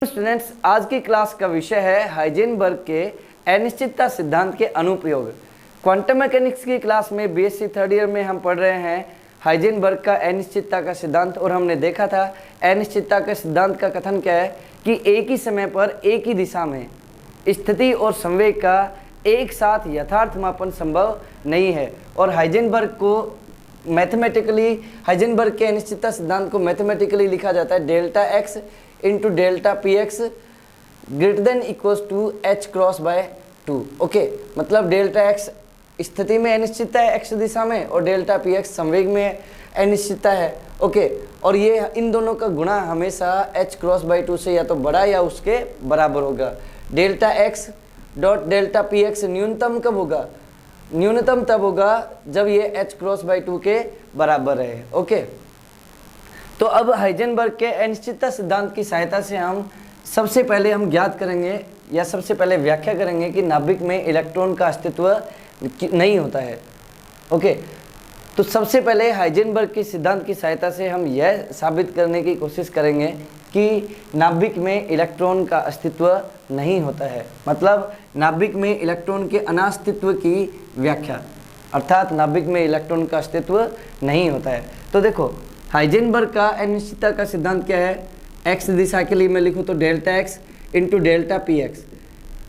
Students, आज की class का विषय है हाइजेनबर्ग के अनिश्चितता सिद्धांत के अनुप्रयोग। क्वांटम मैकेनिक्स की क्लास में बीएससी थर्ड ईयर में हम पढ़ रहे हैं हाइजेनबर्ग का अनिश्चितता का सिद्धांत, और हमने देखा था अनिश्चितता का सिद्धांत का कथन क्या है कि एक ही समय पर एक ही दिशा में स्थिति और संवेग का एक साथ यथार्थ मापन संभव नहीं है। और हाइजेनबर्ग को मैथमेटिकली, हाइजेनबर्ग के अनिश्चितता सिद्धांत को मैथमेटिकली लिखा जाता है delta x into delta p x greater than equals to h cross by 2। Okay, मतलब डेल्टा एक्स स्थिति में अनिश्चितता है एक्स दिशा में, और डेल्टा पी एक्स संवेग में अनिश्चितता है। ओके, और ये इन दोनों का गुणा हमेशा एच क्रॉस बाय 2 से या तो बड़ा या उसके बराबर होगा। Delta x dot delta p x न्यूनतम कब होगा? न्यूनतम तब होगा जब ये एच क्रॉस बाय 2 के बराबर है। ओके, तो अब हाइजेनबर्ग के अनिश्चितता सिद्धांत की सहायता से हम सबसे पहले ज्ञात करेंगे या सबसे पहले व्याख्या करेंगे कि नाभिक में इलेक्ट्रॉन का अस्तित्व नहीं होता है। ओके, तो सबसे पहले हाइजेनबर्ग के सिद्धांत की सहायता से हम यह साबित करने की कोशिश करेंगे कि नाभिक में इलेक्ट्रॉन का अस्तित्व नहीं होता है, मतलब नाभिक में इलेक्ट्रॉन के अनास्तित्व की व्याख्या, अर्थात नाभिक में इलेक्ट्रॉन का अस्तित्व नहीं होता है। तो देखो, हाइजेनबर्ग का अनिश्चितता का सिद्धांत क्या है? एक्स दिशा के लिए मैं लिखूँ तो delta x into delta p x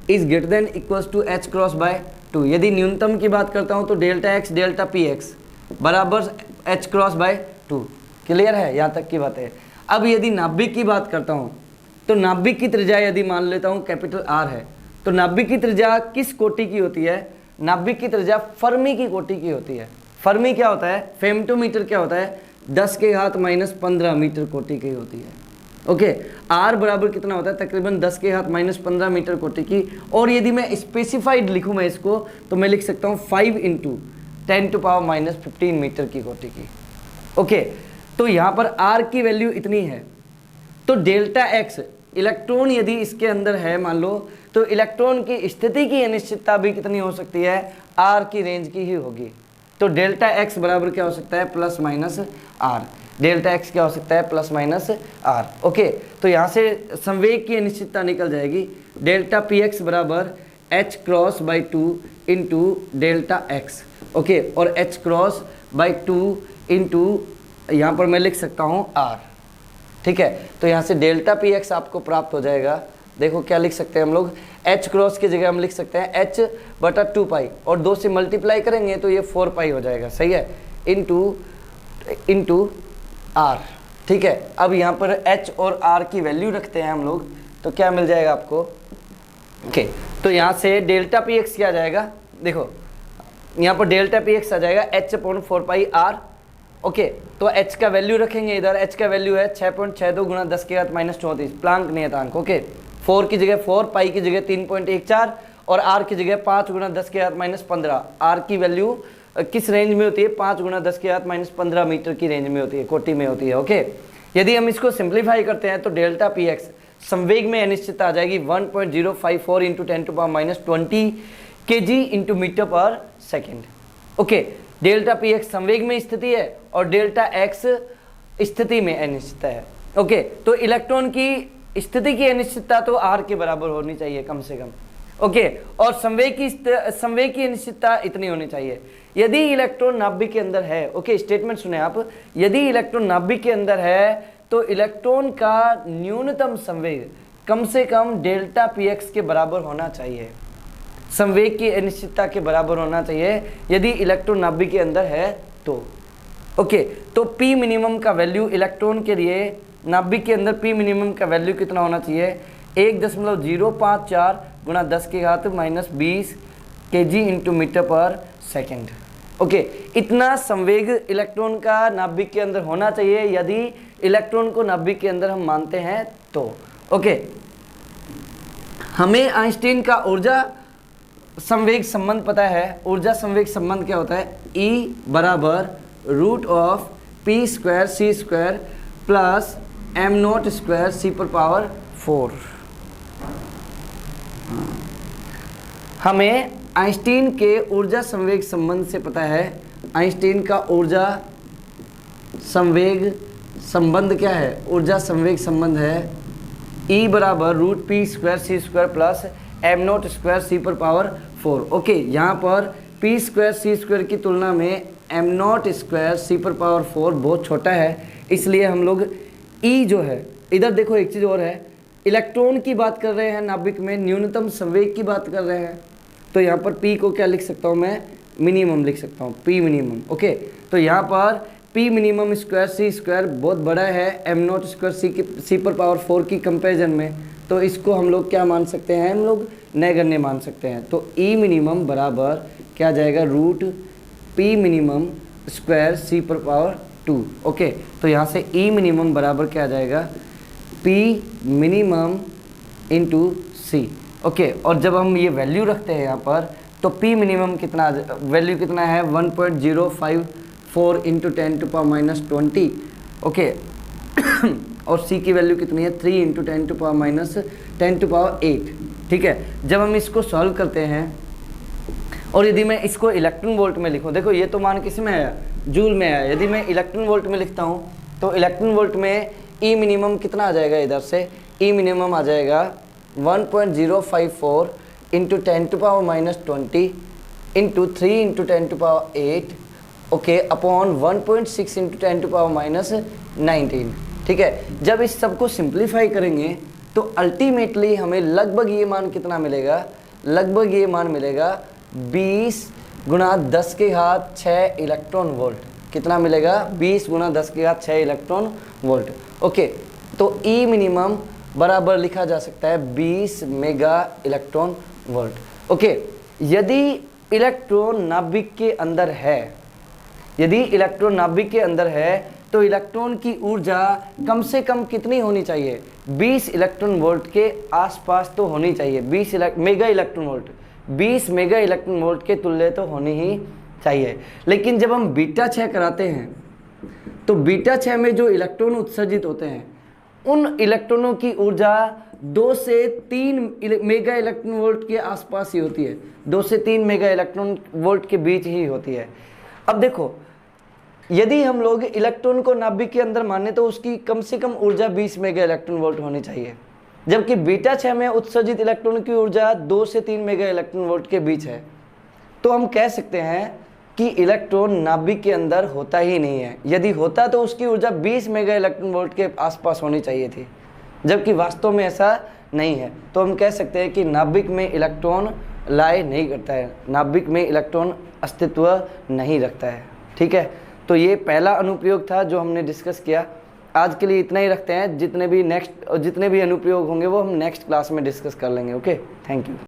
is greater than equals to h cross by 2। यदि न्यूनतम की बात करता हूँ तो delta x delta p x बराबर एच क्रॉस बाय 2। क्लियर है? यहाँ तक की बात है। अब यदि नाभिक की बात करता हूँ तो नाभिक की त्रिज्या यदि मान लेता हूँ कैपिटल आर है, तो नाभिक की त्रिज्या किस कोटि की होती है? नाभिक की त्रिज्या फर्मी की कोटि की होती है। फर्मी क्या होता है? फेमटोमीटर क्या होता है? 10⁻⁻15 मीटर कोटि की होती है। ओके, आर बराबर कितना होता है? तकरीबन 10⁻⁻15 मीटर कोटि की। और यदि मैं स्पेसिफाइड लिखूँ मैं इसको, तो मैं लिख सकता हूँ 5 × 10⁻⁻15 मीटर की कोटि की। ओके, तो यहाँ पर आर की वैल्यू इतनी है, तो डेल्टा एक्स इलेक्ट्रॉन यदि इसके अंदर है मान लो, तो इलेक्ट्रॉन की स्थिति की अनिश्चितता भी कितनी हो सकती है? आर की रेंज की ही होगी। तो डेल्टा एक्स बराबर क्या हो सकता है? Plus minus r. Delta x क्या हो सकता है? Plus minus are. ओके, तो यहाँ से संवेग की अनिश्चितता निकल जाएगी। डेल्टा पी एक्स बराबर h cross by 2 into delta x. Okay, और एच क्रॉस बाई 2 इंटू यहाँ पर मैं लिख सकता हूँ आर। ठीक है, तो यहाँ से डेल्टा पी एक्स आपको प्राप्त हो जाएगा। देखो क्या लिख सकते हैं हम लोग? एच क्रॉस की जगह हम लिख सकते हैं एच बटा 2 पाई, और 2 से मल्टीप्लाई करेंगे तो ये 4 पाई हो जाएगा। सही है, इंटू आर। ठीक है, अब यहाँ पर एच और आर की वैल्यू रखते हैं हम लोग, तो क्या मिल जाएगा आपको? ओके, तो यहाँ से डेल्टा पी एक्स क्या आ जाएगा? देखो यहाँ पर डेल्टा पी एक्स आ जाएगा h/4 पाई आर। ओके, तो h का वैल्यू रखेंगे इधर। h का वैल्यू है 6.62 × 10⁻⁻34 प्लांक नियतांक। ओके, 4 की जगह 4, पाई की जगह 3.14 और r की जगह 5 × 10⁻⁻15। r की वैल्यू किस रेंज में होती है? 5 × 10⁻⁻15 मीटर की रेंज में होती है, कोटि में होती है। ओके, यदि हम इसको सिंप्लीफाई करते हैं तो डेल्टा पी एक्स संवेग में अनिश्चितता आ जाएगी 1.054 × 10⁻20 kg × मीटर पर second. Okay, delta p x संवेग में स्थिति है और डेल्टा एक्स स्थिति में अनिश्चितता है। ओके, तो इलेक्ट्रॉन की स्थिति की अनिश्चितता तो आर के बराबर होनी चाहिए कम से कम। ओके, और संवेग की अनिश्चितता इतनी होनी चाहिए। यदि इलेक्ट्रॉन नाभिक के अंदर है, ओके स्टेटमेंट सुने आप, यदि इलेक्ट्रॉन नाभिक के अंदर है तो इलेक्ट्रॉन का न्यूनतम संवेग कम से कम डेल्टा पी एक्स के बराबर होना चाहिए, संवेग की अनिश्चितता के बराबर होना चाहिए यदि इलेक्ट्रॉन नाभिक के अंदर है तो। ओके, तो पी मिनिमम का वैल्यू इलेक्ट्रॉन के लिए नाभिक के अंदर पी मिनिमम का वैल्यू कितना होना चाहिए? 1.054 × 10⁻⁻20 kg × मीटर पर सेकेंड। ओके, इतना संवेग इलेक्ट्रॉन का नाभिक के अंदर होना चाहिए यदि इलेक्ट्रॉन को नाभिक के अंदर हम मानते हैं तो। ओके, हमें आइंस्टीन का ऊर्जा संवेग संबंध पता है। ऊर्जा संवेग संबंध क्या होता है? E बराबर √p² c² plus m0² c⁴। हमें आइंस्टीन के ऊर्जा संवेग संबंध से पता है, आइंस्टीन का ऊर्जा संवेग संबंध क्या है? ऊर्जा संवेग संबंध है E बराबर root P square C square plus M not square C पर पावर 4। ओके, यहाँ पर पी स्क्वायर सी स्क्वायर की तुलना में एम नॉट स्क्वायर सी पर पावर 4 बहुत छोटा है, इसलिए हम लोग E जो है, इधर देखो एक चीज़ और है, इलेक्ट्रॉन की बात कर रहे हैं, नाभिक में न्यूनतम संवेग की बात कर रहे हैं, तो यहाँ पर P को क्या लिख सकता हूँ मैं, मिनिमम लिख सकता हूँ, P मिनिमम। ओके, तो यहाँ पर P minimum square C square बहुत बड़ा है एम नॉट स्क्वायर सी पर पावर 4 की कंपेरिजन में, तो इसको हम लोग क्या मान सकते हैं, हम लोग नगण्य मान सकते हैं। तो E मिनिमम बराबर क्या आ जाएगा, root P minimum square C पर पावर 2। ओके, तो यहाँ से E मिनिमम बराबर क्या आ जाएगा, P मिनिमम इंटू सी। ओके, और जब हम ये वैल्यू रखते हैं यहाँ पर, तो P मिनिमम कितना वैल्यू कितना है, 1.054 into 10 to power minus 20। Okay, और C की वैल्यू कितनी है, 3 into 10 to power minus 10 to power 8। ठीक है, जब हम इसको सॉल्व करते हैं और यदि मैं इसको इलेक्ट्रॉन वोल्ट में लिखूँ, देखो ये तो मान किस में आया, जूल में आया, यदि मैं इलेक्ट्रॉन वोल्ट में लिखता हूँ तो इलेक्ट्रॉन वोल्ट में E मिनिमम कितना आ जाएगा, इधर से E मिनिमम आ जाएगा 1.054 into 10 to power minus 20 into 3 into 10 to power 8, okay, upon 1.6 into 10 to power minus 19। ठीक है, जब इस सब को सिंप्लीफाई करेंगे तो अल्टीमेटली हमें लगभग ये मान कितना मिलेगा, लगभग ये मान मिलेगा 20 गुणा 10 के घात 6 इलेक्ट्रॉन वोल्ट। कितना मिलेगा, 20 गुणा 10 के घात 6 इलेक्ट्रॉन वोल्ट। ओके, तो E मिनिमम बराबर लिखा जा सकता है 20 मेगा इलेक्ट्रॉन वोल्ट। ओके, यदि इलेक्ट्रॉन नाभिक के अंदर है, यदि इलेक्ट्रॉन नाभिक के अंदर है तो इलेक्ट्रॉन की ऊर्जा कम से कम कितनी होनी चाहिए, 20 इलेक्ट्रॉन वोल्ट के आसपास तो होनी चाहिए, 20 mega electron volt, 20 mega electron volt के तुल्य तो होनी ही चाहिए। लेकिन जब हम बीटा 6 कराते हैं तो बीटा 6 में जो इलेक्ट्रॉन उत्सर्जित होते हैं उन इलेक्ट्रॉनों की ऊर्जा 2 से 3 मेगा इलेक्ट्रॉन वोल्ट के आसपास ही होती है, 2 से 3 मेगा इलेक्ट्रॉन वोल्ट के बीच ही होती है। अब देखो, यदि हम लोग इलेक्ट्रॉन को नाभिक के अंदर माने तो उसकी कम से कम ऊर्जा 20 मेगा इलेक्ट्रॉन वोल्ट होनी चाहिए, जबकि बीटा 6 में उत्सर्जित इलेक्ट्रॉन की ऊर्जा 2 से 3 मेगा इलेक्ट्रॉन वोल्ट के बीच है। तो हम कह सकते हैं कि इलेक्ट्रॉन नाभिक के अंदर होता ही नहीं है, यदि होता तो उसकी ऊर्जा 20 मेगा इलेक्ट्रॉन वोल्ट के आसपास होनी चाहिए थी, जबकि वास्तव में ऐसा नहीं है। तो हम कह सकते हैं कि नाभिक में इलेक्ट्रॉन लाए नहीं करता है, नाभिक में इलेक्ट्रॉन अस्तित्व नहीं रखता है। ठीक है, तो ये पहला अनुप्रयोग था जो हमने डिस्कस किया। आज के लिए इतना ही रखते हैं, जितने भी अनुप्रयोग होंगे वो हम नेक्स्ट क्लास में डिस्कस कर लेंगे। Okay, thank you.